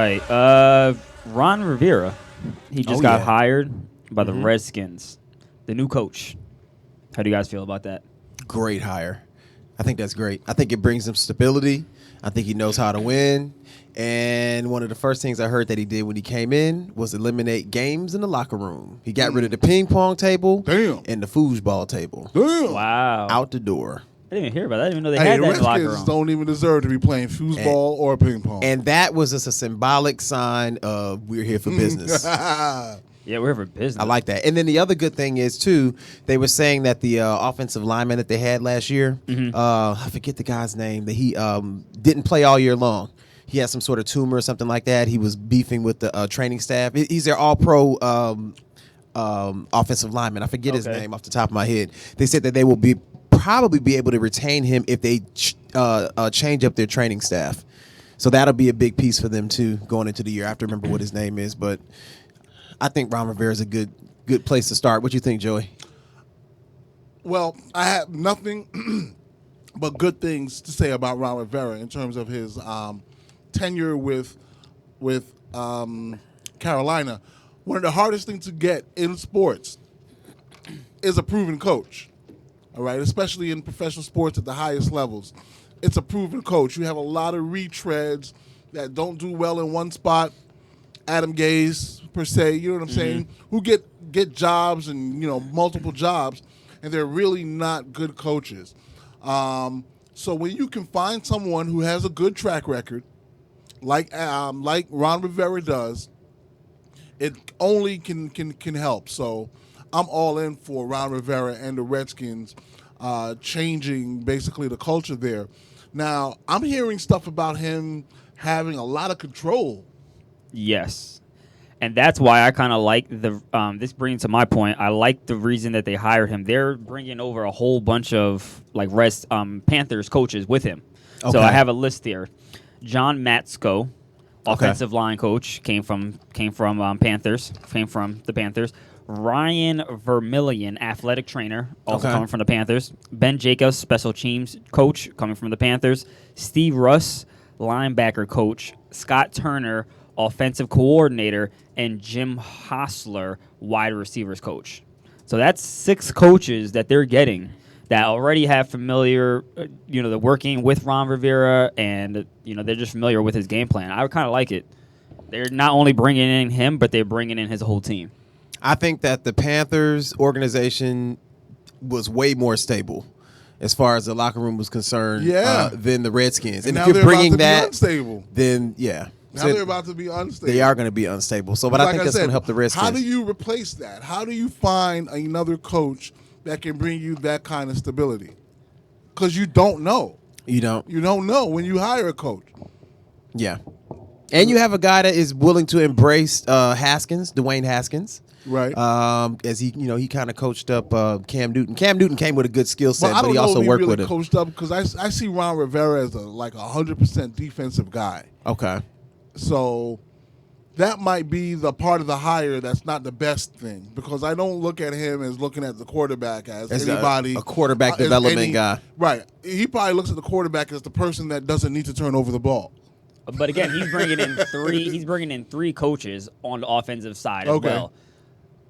right. Ron Rivera. He just got hired by the Redskins, the new coach. How do you guys feel about that? Great hire. I think that's great. I think it brings him stability. I think he knows how to win. And one of the first things I heard that he did when he came in was eliminate games in the locker room. He got rid of the ping pong table and the foosball table. Wow. Out the door. I didn't even hear about that. I didn't even know they had that in the locker room. Redskins don't even deserve to be playing foosball or ping pong. And that was just a symbolic sign of we're here for business. Yeah, we're here for business. I like that. And then the other good thing is, too, they were saying that the offensive lineman that they had last year, I forget the guy's name, that he didn't play all year long. He had some sort of tumor or something like that. He was beefing with the training staff. He's their all-pro offensive lineman. I forget his name off the top of my head. They said that they will probably be able to retain him if they change up their training staff. So that'll be a big piece for them, too, going into the year. I have to remember what his name is, but I think Ron Rivera is a good place to start. What do you think, Joey? Well, I have nothing but good things to say about Ron Rivera in terms of his tenure with Carolina. One of the hardest things to get in sports is a proven coach. All right, especially in professional sports at the highest levels. It's a proven coach. You have a lot of retreads that don't do well in one spot. Adam Gase, per se, you know what I'm saying? Who get jobs and, multiple jobs, and they're really not good coaches. So when you can find someone who has a good track record, like Ron Rivera does, it only can help. So I'm all in for Ron Rivera and the Redskins changing basically the culture there. Now, I'm hearing stuff about him having a lot of control. Yes. And that's why I kind of like the this brings to my point. I like the reason that they hired him. They're bringing over a whole bunch of Panthers coaches with him. Okay. So I have a list here. John Matsko, offensive line coach, came from the Panthers. Ryan Vermillion, athletic trainer, also coming from the Panthers. Ben Jacobs, special teams coach, coming from the Panthers. Steve Russ, linebacker coach. Scott Turner, offensive coordinator, and Jim Hostler, wide receivers coach. So that's 6 coaches that they're getting that already have familiar, they're working with Ron Rivera, and they're just familiar with his game plan. I would kind of like it. They're not only bringing in him, but they're bringing in his whole team. I think that the Panthers organization was way more stable as far as the locker room was concerned than the Redskins. And if you're bringing that, unstable. Then Now they're about to be unstable. They are going to be unstable. So, but I think that's going to help the Redskins. How do you replace that? How do you find another coach that can bring you that kind of stability? Because you don't know. You don't know when you hire a coach. Yeah. And you have a guy that is willing to embrace Dwayne Haskins. Right. As he kind of coached up Cam Newton. Cam Newton came with a good skill set, but he also worked with him. Coached up because I see Ron Rivera as a 100% defensive guy. Okay. So that might be the part of the hire that's not the best thing, because I don't look at him as looking at the quarterback as anybody. A quarterback development guy. Right. He probably looks at the quarterback as the person that doesn't need to turn over the ball. But again, he's bringing in 3 coaches on the offensive side as well.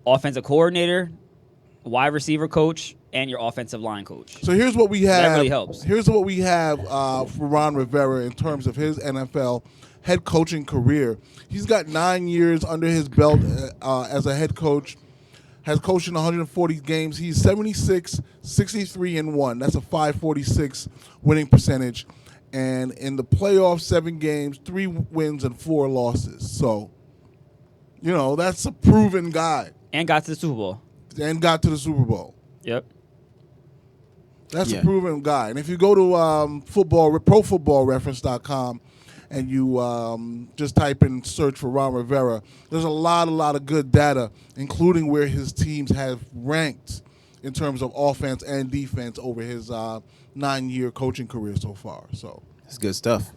Offensive coordinator, wide receiver coach, and your offensive line coach. So here's what we have. That really helps. Here's what we have for Ron Rivera in terms of his NFL head coaching career. He's got 9 years under his belt as a head coach. Has coached in 140 games. He's 76, 63-1. That's a .546 winning percentage. And in the playoffs, 7 games, 3 wins and 4 losses. So, that's a proven guy. And got to the Super Bowl. Yep. That's a proven guy. And if you go to ProFootballReference.com and you just type in search for Ron Rivera, there's a lot of good data, including where his teams have ranked in terms of offense and defense over his 9-year coaching career so far. So that's good stuff.